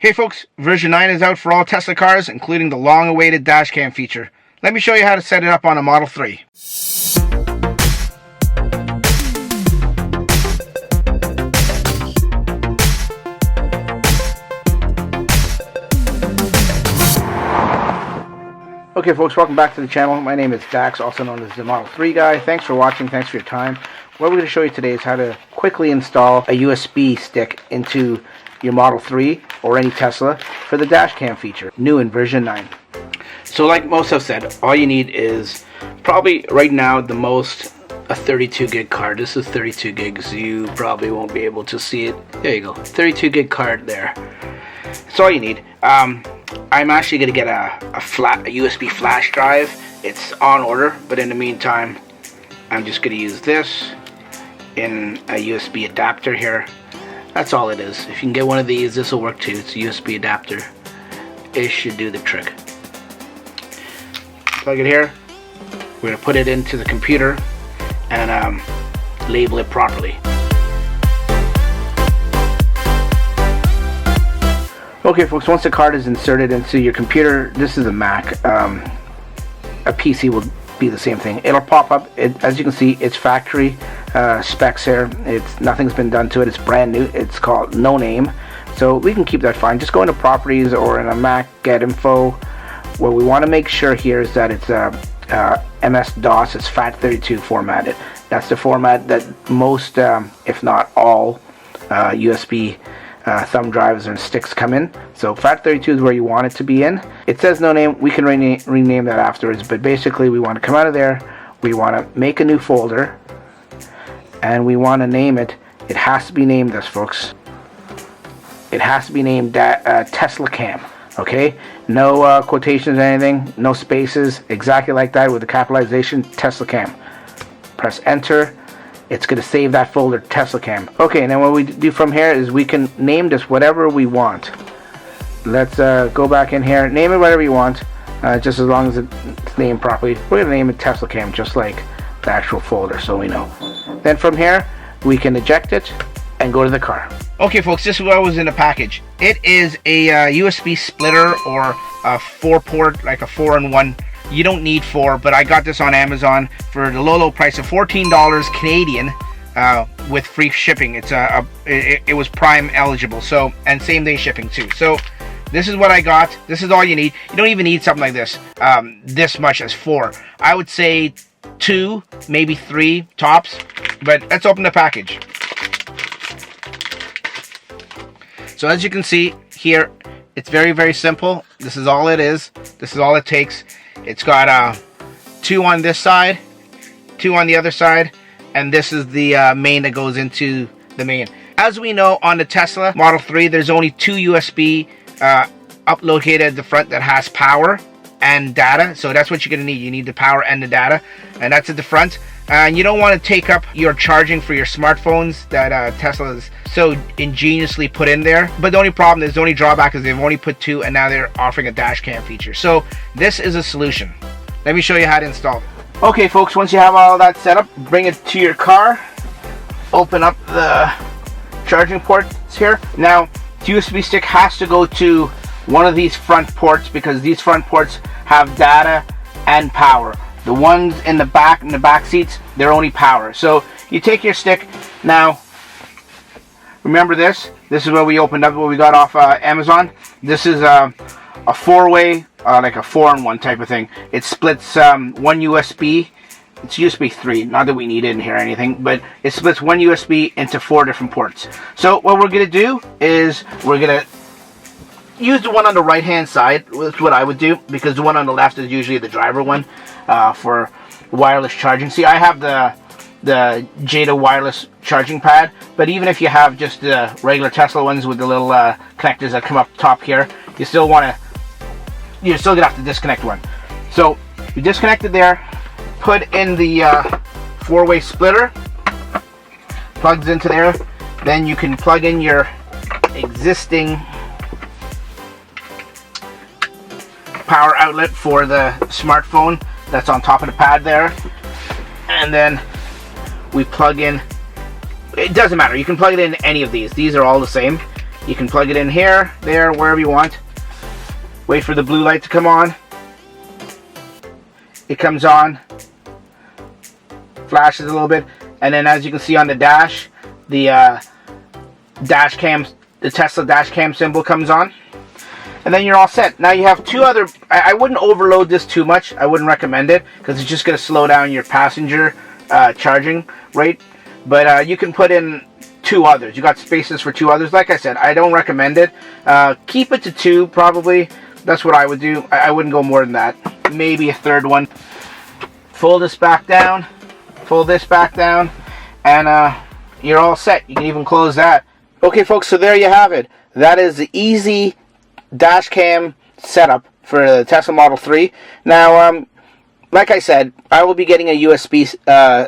Okay folks, version 9 is out for all Tesla cars, including the long-awaited Dashcam feature. Let me show you how to set it up on a Model 3. Okay folks, welcome back to the channel. My name is Dax, also known as the Model 3 guy. Thanks for watching, thanks for your time. What we're going to show you today is how to quickly install a USB stick into your Model 3 or any Tesla for the Dashcam feature, new in version 9. So like most have said, all you need is probably right now the most a 32 gig card. This is 32 gigs. You probably won't be able to see it. There you go, 32 gig card there. That's all you need. I'm actually going to get a USB flash drive. It's on order, but in the meantime I'm just going to use this in a USB adapter here. That's all it is. If you can get one of these, this will work too. It's a USB adapter. It should do the trick. Plug it here. We're going to put it into the computer and label it properly. Okay folks, once the card is inserted into your computer, this is a Mac. A PC will be the same thing. It'll pop up. As you can see, it's factory specs here. Nothing's been done to it. It's brand new. It's called No Name, so we can keep that fine. Just go into properties or in a Mac, get info. What we want to make sure here is that it's MS-DOS. It's FAT32 formatted. That's the format that most, if not all, USB thumb drives and sticks come in. So FAT32 is where you want it to be in. It says No Name. We can rename that afterwards, but basically we want to come out of there. We want to make a new folder and we want to name it. It has to be named this, folks. It has to be named Tesla Cam. Okay, no quotations or anything, no spaces, exactly like that with the capitalization, Tesla Cam. Press enter. It's going to save that folder, Tesla Cam. Okay, and then what we do from here is we can name this whatever we want. Let's go back in here, name it whatever you want, just as long as it's named properly. We're going to name it Tesla Cam, just like the actual folder, so we know. Then from here, we can eject it and go to the car. Okay folks, this is what was in the package. It is a USB splitter or a 4-port, like a 4-in-1. You don't need 4, but I got this on Amazon for the low price of $14 Canadian with free shipping. It was Prime eligible, so, and same day shipping too. So this is what I got. This is all you need. You don't even need something like this, this much as 4. I would say 2, maybe 3 tops, but let's open the package. So as you can see here, it's very simple. This is all it is. This is all it takes. It's got 2 on this side, 2 on the other side, and this is the main that goes into the main. As we know, on the Tesla Model 3, there's only 2 USB up located at the front that has power and data. So that's what you're going to need. You need the power and the data, and that's at the front. And you don't want to take up your charging for your smartphones that Tesla has so ingeniously put in there. But the only problem is, the only drawback is they've only put 2, and now they're offering a dash cam feature. So this is a solution. Let me show you how to install it. Okay folks, once you have all that set up, bring it to your car. Open up the charging ports here. Now the USB stick has to go to one of these front ports because these front ports have data and power. The ones in the back seats, they're only power. So you take your stick. Now, remember this. This is what we opened up, what we got off Amazon. This is a 4-way, like a 4-in-1 type of thing. It splits one USB. It's USB 3. Not that we need it in here or anything, but it splits one USB into 4 different ports. So what we're gonna do is we're gonna use the one on the right hand side. That's what I would do, because the one on the left is usually the driver one for wireless charging. See, I have the Jada wireless charging pad, but even if you have just the regular Tesla ones with the little connectors that come up top here, you're still gonna have to disconnect one. So you disconnect it there, put in the 4-way splitter, plugs into there. Then you can plug in your existing power outlet for the smartphone that's on top of the pad there, and then we plug in, it doesn't matter, you can plug it in any of these are all the same. You can plug it in here, there, wherever you want. Wait for the blue light to come on. It comes on, flashes a little bit, and then as you can see on the dash, the dash cam, the Tesla Dashcam symbol comes on, and then you're all set. Now you have two other. I wouldn't overload this too much. I wouldn't recommend it because it's just going to slow down your passenger charging rate. But you can put in two others. You got spaces for two others. Like I said, I don't recommend it. Keep it to two probably. That's what I would do. I wouldn't go more than that. Maybe a third one. Fold this back down. Fold this back down, and you're all set. You can even close that. Okay, folks. So there you have it. That is the easy dash cam setup for the Tesla Model 3. Now, like I said, I will be getting a USB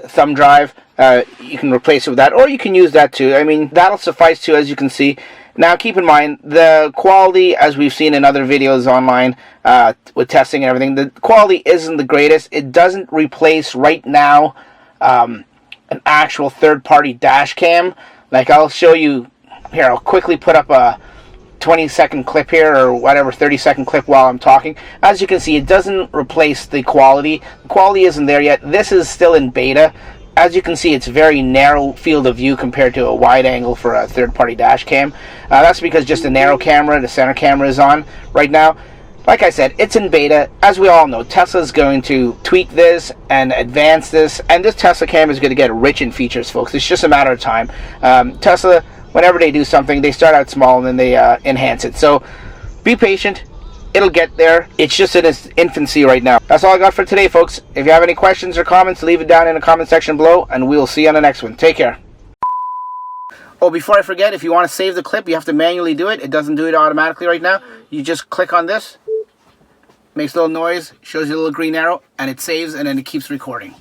thumb drive. You can replace it with that, or you can use that too. I mean, that'll suffice too, as you can see. Now, keep in mind, the quality, as we've seen in other videos online with testing and everything, the quality isn't the greatest. It doesn't replace, right now, an actual third-party dash cam. Like, I'll show you here. I'll quickly put up a 20-second clip here, or whatever, 30-second clip while I'm talking. As you can see, it doesn't replace the quality. The quality isn't there yet. This is still in beta. As you can see, it's very narrow field of view compared to a wide angle for a third-party dash cam. That's because just the narrow camera, the center camera, is on right now. Like I said, it's in beta. As we all know, Tesla's going to tweak this and advance this, and this Tesla cam is going to get rich in features, folks. It's just a matter of time. Tesla, whenever they do something, they start out small and then they enhance it. So be patient. It'll get there. It's just in its infancy right now. That's all I got for today, folks. If you have any questions or comments, leave it down in the comment section below, and we'll see you on the next one. Take care. Oh, before I forget, if you want to save the clip, you have to manually do it. It doesn't do it automatically right now. You just click on this, makes a little noise, shows you a little green arrow, and it saves, and then it keeps recording.